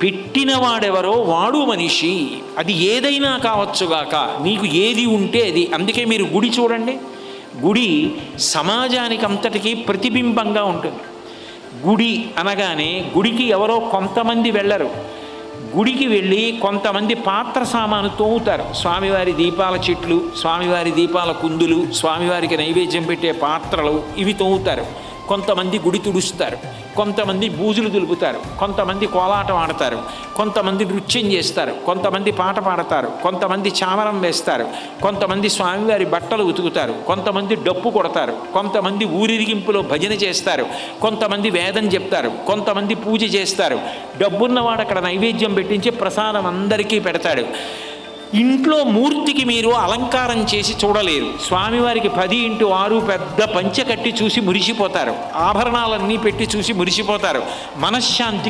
పెట్టినవాడెవరో వాడు మనిషి. అది ఏదైనా కావచ్చుగాక, నీకు ఏది ఉంటే అది. అందుకే మీరు గుడి చూడండి, గుడి సమాజానికి అంతటికీ ప్రతిబింబంగా ఉంటుంది. గుడి అనగానే గుడికి ఎవరో కొంతమంది వెళ్ళరు. గుడికి వెళ్ళి కొంతమంది పాత్ర సామాను తోముతారు. స్వామివారి దీపాల చెట్లు, స్వామివారి దీపాల కుందులు, స్వామివారికి నైవేద్యం పెట్టే పాత్రలు, ఇవి తోముతారు. కొంతమంది గుడి తుడుస్తారు, కొంతమంది బూజులు దులుపుతారు, కొంతమంది కోలాటం ఆడతారు, కొంతమంది నృత్యం చేస్తారు, కొంతమంది పాట పాడతారు, కొంతమంది చామరం వేస్తారు, కొంతమంది స్వామివారి బట్టలు ఉతుకుతారు, కొంతమంది డప్పు కొడతారు, కొంతమంది ఊరిరిగింపులో భజన చేస్తారు, కొంతమంది వేదం చెప్తారు, కొంతమంది పూజ చేస్తారు. డబ్బున్నవాడు అక్కడ నైవేద్యం పెట్టించి ప్రసాదం అందరికీ పెడతాడు. ఇంట్లో మూర్తికి మీరు అలంకారం చేసి చూడలేరు. స్వామివారికి 10x6 పెద్ద పంచె కట్టి చూసి మురిసిపోతారు, ఆభరణాలన్నీ పెట్టి చూసి మురిసిపోతారు. మనశ్శాంతి